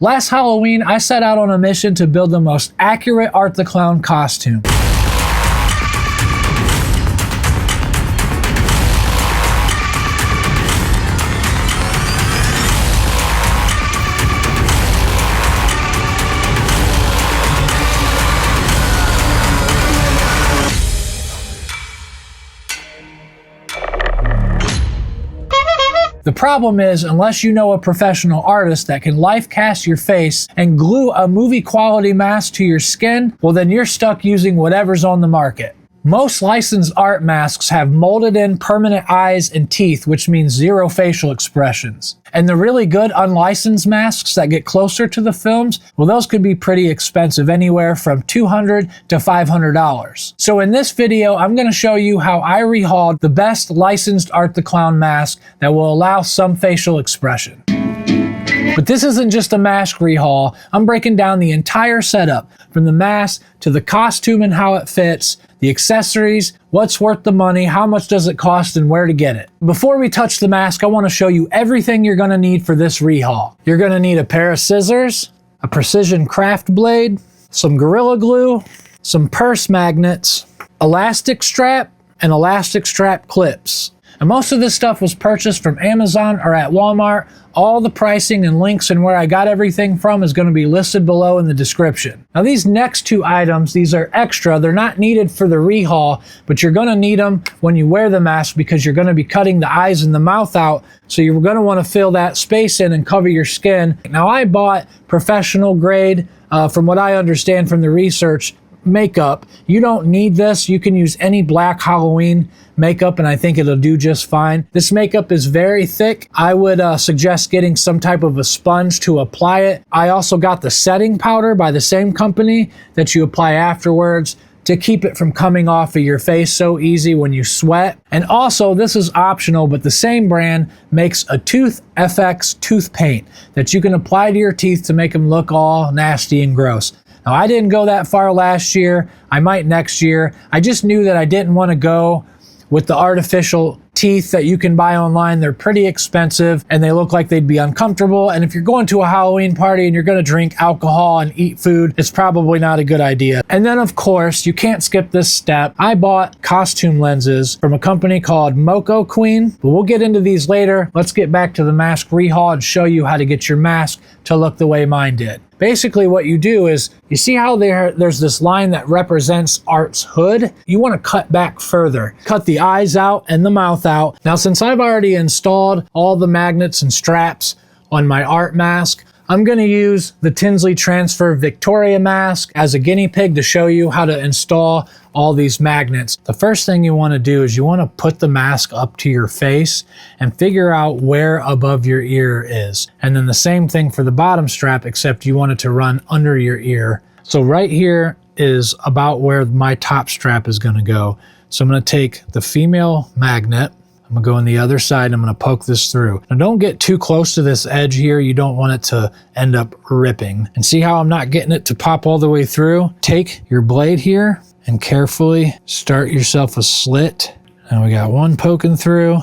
Last Halloween, I set out on a mission to build the most accurate Art the Clown costume. The problem is, unless you know a professional artist that can life cast your face and glue a movie quality mask to your skin, well then you're stuck using whatever's on the market. Most licensed art masks have molded in permanent eyes and teeth, which means zero facial expressions. And the really good unlicensed masks that get closer to the films, well those could be pretty expensive, anywhere from $200 to $500. So in this video, I'm going to show you how I rehauled the best licensed Art the Clown mask that will allow some facial expression. But this isn't just a mask rehaul. I'm breaking down the entire setup, from the mask to the costume and how it fits, the accessories, what's worth the money, how much does it cost, and where to get it. Before we touch the mask, I want to show you everything you're going to need for this rehaul. You're going to need a pair of scissors, a precision craft blade, some Gorilla Glue, some purse magnets, elastic strap, and elastic strap clips. And most of this stuff was purchased from Amazon or at Walmart. All the pricing and links and where I got everything from is going to be listed below in the description. Now these next two items, these are extra. They're not needed for the rehaul, but you're going to need them when you wear the mask because you're going to be cutting the eyes and the mouth out. So you're going to want to fill that space in and cover your skin. Now I bought professional grade, from what I understand from the research, makeup. You don't need this. You can use any black Halloween makeup and I think it'll do just fine. This makeup is very thick. I would suggest getting some type of a sponge to apply it. I also got the setting powder by the same company that you apply afterwards to keep it from coming off of your face so easy when you sweat. And also, this is optional, but the same brand makes a Tooth FX tooth paint that you can apply to your teeth to make them look all nasty and gross. Now, I didn't go that far last year. I might next year. I just knew that I didn't want to go with the artificial teeth that you can buy online. They're pretty expensive and they look like they'd be uncomfortable. And if you're going to a Halloween party and you're going to drink alcohol and eat food, it's probably not a good idea. And then of course, you can't skip this step. I bought costume lenses from a company called Moco Queen, but we'll get into these later. Let's get back to the mask rehaul and show you how to get your mask to look the way mine did. Basically what you do is, you see how there's this line that represents Art's hood? You want to cut back further. Cut the eyes out and the mouth out. Now since I've already installed all the magnets and straps on my Art mask, I'm going to use the Tinsley Transfer Victoria mask as a guinea pig to show you how to install all these magnets. The first thing you want to do is you want to put the mask up to your face and figure out where above your ear is. And then the same thing for the bottom strap, except you want it to run under your ear. So right here is about where my top strap is going to go. So I'm going to take the female magnet, I'm gonna go on the other side, I'm gonna poke this through. Now don't get too close to this edge here. You don't want it to end up ripping. And see how I'm not getting it to pop all the way through? Take your blade here and carefully start yourself a slit. Now we got one poking through.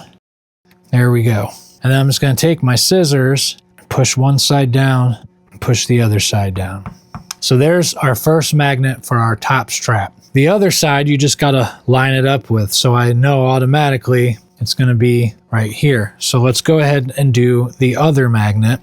There we go. And then I'm just gonna take my scissors, push one side down, and push the other side down. So there's our first magnet for our top strap. The other side, you just gotta line it up with. So I know automatically it's going to be right here. So let's go ahead and do the other magnet.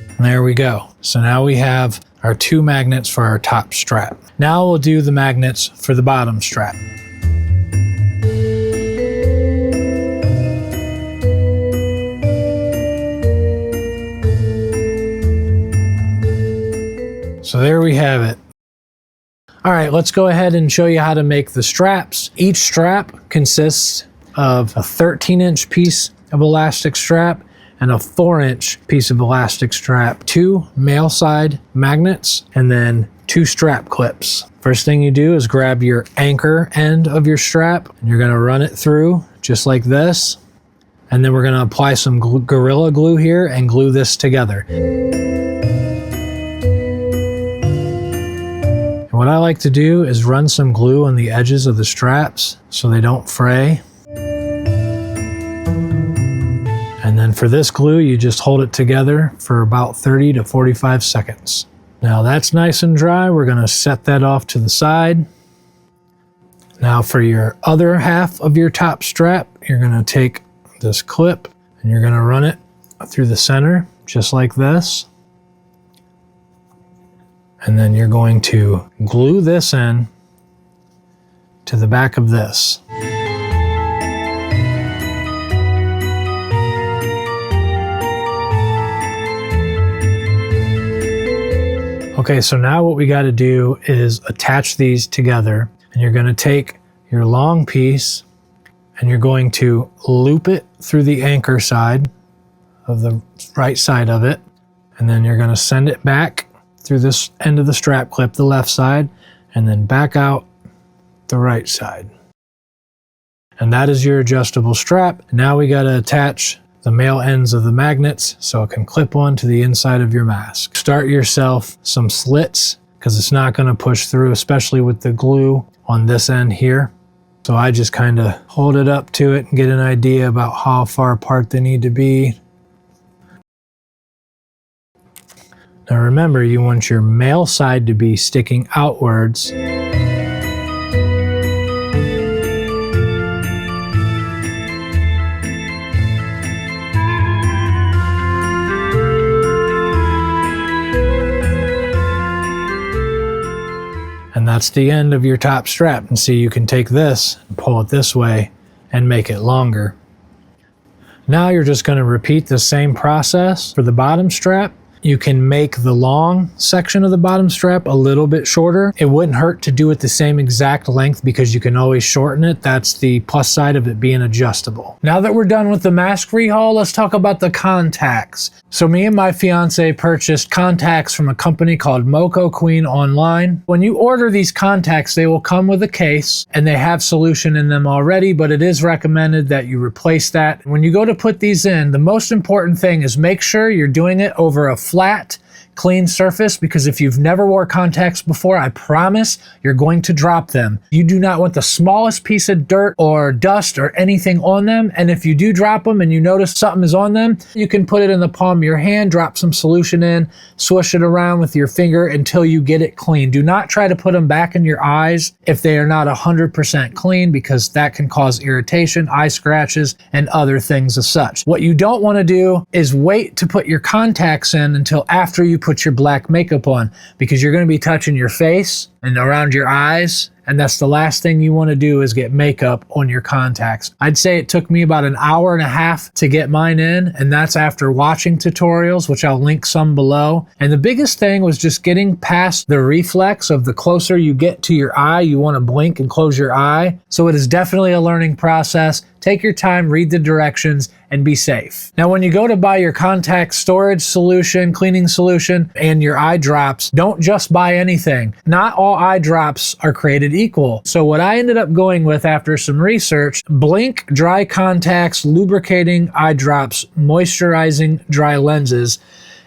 And there we go. So now we have our two magnets for our top strap. Now we'll do the magnets for the bottom strap. So there we have it. All right, let's go ahead and show you how to make the straps. Each strap consists of a 13-inch piece of elastic strap and a 4-inch piece of elastic strap, 2 male side magnets, and then 2 strap clips. First thing you do is grab your anchor end of your strap, and you're gonna run it through just like this. And then we're gonna apply some Gorilla Glue here and glue this together. What I like to do is run some glue on the edges of the straps so they don't fray. then for this glue, you just hold it together for about 30 to 45 seconds. Now that's nice and dry. We're going to set that off to the side. Now for your other half of your top strap, you're going to take this clip and you're going to run it through the center, just like this. And then you're going to glue this in to the back of this. Okay, so now what we got to do is attach these together, and you're going to take your long piece and you're going to loop it through the anchor side of the right side of it, and then you're going to send it back through this end of the strap clip, the left side, and then back out the right side. And that is your adjustable strap. Now we got to attach the male ends of the magnets so it can clip on to the inside of your mask. Start yourself some slits because it's not going to push through, especially with the glue on this end here. So I just kind of hold it up to it and get an idea about how far apart they need to be. Now remember, you want your male side to be sticking outwards. And that's the end of your top strap. And see, you can take this and pull it this way and make it longer. Now you're just going to repeat the same process for the bottom strap. You can make the long section of the bottom strap a little bit shorter. It wouldn't hurt to do it the same exact length because you can always shorten it. That's the plus side of it being adjustable. Now that we're done with the mask rehaul, let's talk about the contacts. So me and my fiance purchased contacts from a company called Moco Queen online. When you order these contacts, they will come with a case and they have solution in them already, but it is recommended that you replace that. When you go to put these in, the most important thing is make sure you're doing it over a flat, clean surface, because if you've never wore contacts before, I promise you're going to drop them. You do not want the smallest piece of dirt or dust or anything on them. And if you do drop them and you notice something is on them, you can put it in the palm of your hand, drop some solution in, swish it around with your finger until you get it clean. Do not try to put them back in your eyes if they are not 100% clean, because that can cause irritation, eye scratches, and other things as such. What you don't want to do is wait to put your contacts in until after you put your black makeup on, because you're going to be touching your face and around your eyes, and that's the last thing you want to do is get makeup on your contacts. I'd say it took me about an hour and a half to get mine in, and that's after watching tutorials, which I'll link some below. And the biggest thing was just getting past the reflex of the closer you get to your eye, you want to blink and close your eye. So it is definitely a learning process. Take your time, read the directions, and be safe. Now, when you go to buy your contact storage solution, cleaning solution, and your eye drops, don't just buy anything. Not all eye drops are created equal. So what I ended up going with after some research, Blink Dry Contacts Lubricating Eye Drops Moisturizing Dry Lenses.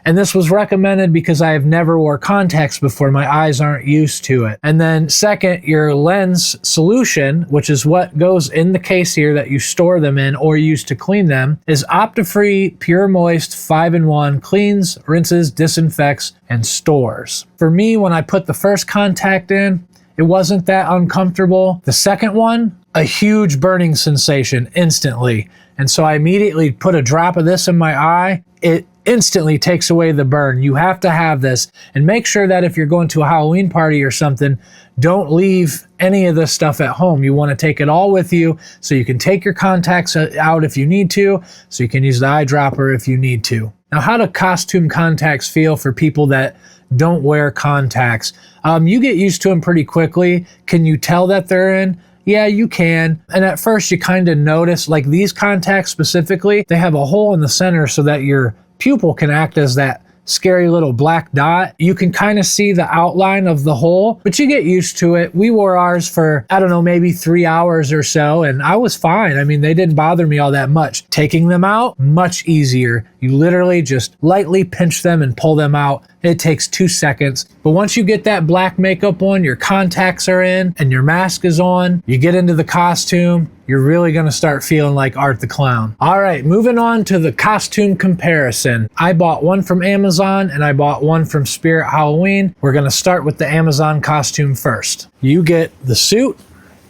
And this was recommended because I have never wore contacts before. My eyes aren't used to it. And then second, your lens solution, which is what goes in the case here that you store them in or use to clean them, is Optifree Pure Moist 5-in-1, cleans, rinses, disinfects, and stores. For me, when I put the first contact in, it wasn't that uncomfortable. The second one, a huge burning sensation instantly. And so I immediately put a drop of this in my eye. It instantly takes away the burn. You have to have this, and make sure that if you're going to a Halloween party or something, don't leave any of this stuff at home. You want to take it all with you so you can take your contacts out if you need to, so you can use the eyedropper if you need to. Now, how do costume contacts feel for people that don't wear contacts? You get used to them pretty quickly. Can you tell that they're in? Yeah, you can. And at first you kind of notice, like these contacts specifically, they have a hole in the center so that your pupil can act as that scary little black dot. You can kind of see the outline of the hole, but you get used to it. We wore ours for, I don't know, maybe 3 hours or so, and I was fine. I mean, they didn't bother me all that much. Taking them out, much easier. You literally just lightly pinch them and pull them out. It takes 2 seconds. But once you get that black makeup on, your contacts are in, and your mask is on, you get into the costume, you're really gonna start feeling like Art the Clown. All right, moving on to the costume comparison. I bought one from Amazon and I bought one from Spirit Halloween. We're gonna start with the Amazon costume first. You get the suit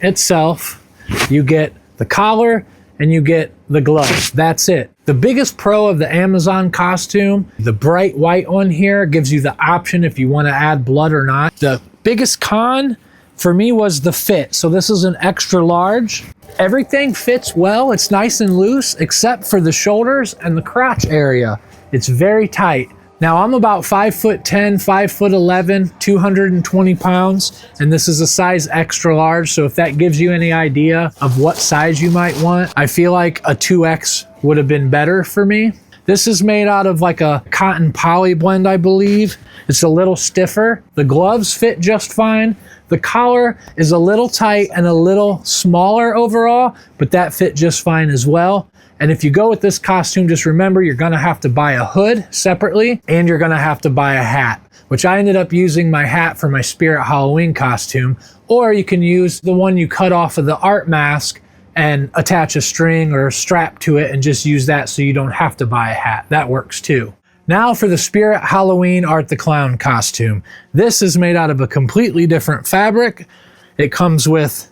itself, you get the collar, and you get the gloves. That's it. The biggest pro of the Amazon costume, the bright white on here gives you the option if you want to add blood or not. The biggest con for me was the fit. So this is an extra large. Everything fits well. It's nice and loose except for the shoulders and the crotch area. It's very tight. Now I'm about 5'10", 5'11", 220 pounds, and this is a size extra large. So if that gives you any idea of what size you might want, I feel like a 2X would have been better for me. This is made out of like a cotton poly blend, I believe. It's a little stiffer. The gloves fit just fine. The collar is a little tight and a little smaller overall, but that fit just fine as well. And if you go with this costume, just remember you're gonna have to buy a hood separately and you're gonna have to buy a hat, which I ended up using my hat for my Spirit Halloween costume, or you can use the one you cut off of the art mask and attach a string or a strap to it and just use that so you don't have to buy a hat. That works too. Now for the Spirit Halloween Art the Clown costume. This is made out of a completely different fabric. It comes with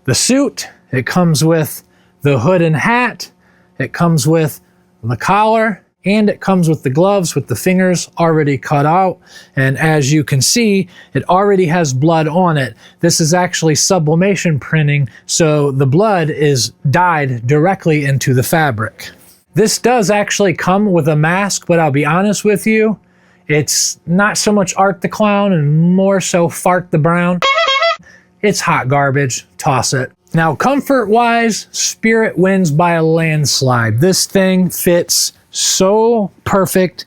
the suit, it comes with the hood and hat, it comes with the collar, and it comes with the gloves with the fingers already cut out. And as you can see, it already has blood on it. This is actually sublimation printing, so the blood is dyed directly into the fabric. This does actually come with a mask, but I'll be honest with you, it's not so much Art the Clown and more so Fart the Brown. It's hot garbage, toss it. Now, comfort-wise, Spirit wins by a landslide. This thing fits so perfect,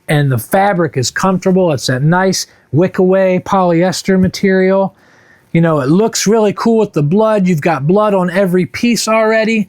and the fabric is comfortable. It's that nice wick-away polyester material. You know, it looks really cool with the blood. You've got blood on every piece already.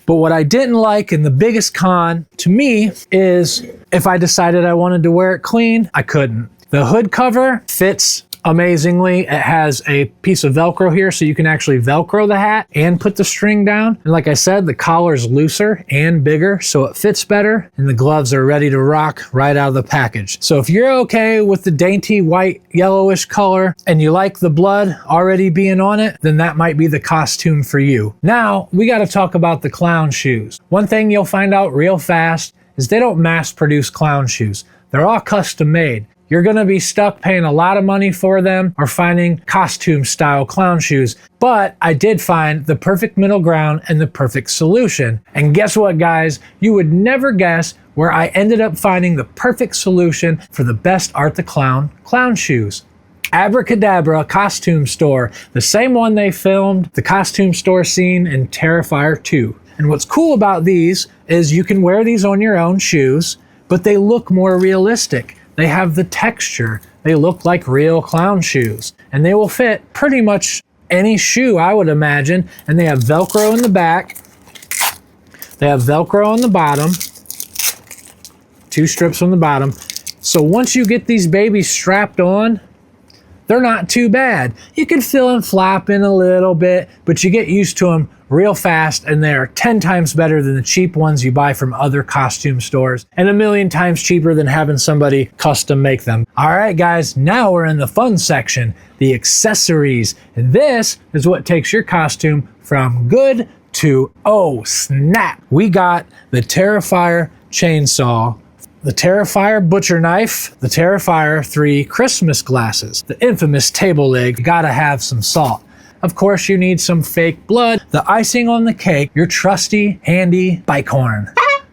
But what I didn't like, and the biggest con to me, is if I decided I wanted to wear it clean, I couldn't. The hood cover fits amazingly. It has a piece of Velcro here so you can actually Velcro the hat and put the string down. And like I said, the collar is looser and bigger so it fits better, and the gloves are ready to rock right out of the package. So if you're okay with the dainty white yellowish color and you like the blood already being on it, then that might be the costume for you. Now we got to talk about the clown shoes. One thing you'll find out real fast is they don't mass produce clown shoes. They're all custom made. You're gonna be stuck paying a lot of money for them or finding costume style clown shoes. But I did find the perfect middle ground and the perfect solution. And guess what, guys? You would never guess where I ended up finding the perfect solution for the best Art the Clown clown shoes. Abracadabra Costume Store, the same one they filmed the costume store scene in Terrifier 2. And what's cool about these is you can wear these on your own shoes, but they look more realistic. They have the texture. They look like real clown shoes, and they will fit pretty much any shoe, I would imagine. And they have Velcro in the back. They have Velcro on the bottom. 2 strips on the bottom. So once you get these babies strapped on, they're not too bad. You can feel them flapping a little bit, but you get used to them real fast, and they're 10 times better than the cheap ones you buy from other costume stores, and 1,000,000 times cheaper than having somebody custom make them. All right, guys, now we're in the fun section, the accessories. And this is what takes your costume from good to, oh snap. We got the Terrifier chainsaw, the Terrifier butcher knife, the Terrifier 3 Christmas glasses, the infamous table leg. You gotta have some salt. Of course, you need some fake blood, the icing on the cake, your trusty, handy bike horn.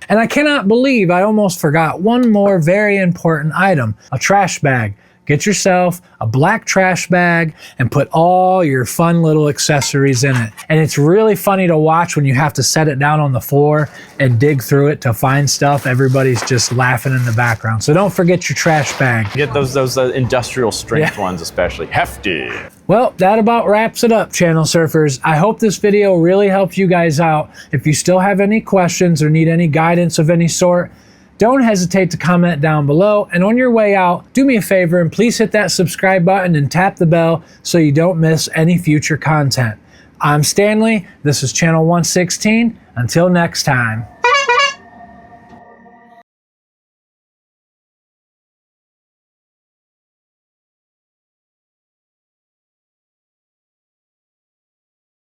And I cannot believe I almost forgot one more very important item, a trash bag. Get yourself a black trash bag and put all your fun little accessories in it. And it's really funny to watch when you have to set it down on the floor and dig through it to find stuff. Everybody's just laughing in the background. So don't forget your trash bag. Get those industrial strength ones especially. Hefty. Well, that about wraps it up, channel surfers. I hope this video really helped you guys out. If you still have any questions or need any guidance of any sort, don't hesitate to comment down below. And on your way out, do me a favor and please hit that subscribe button and tap the bell so you don't miss any future content. I'm Stanley. This is Channel 116. Until next time.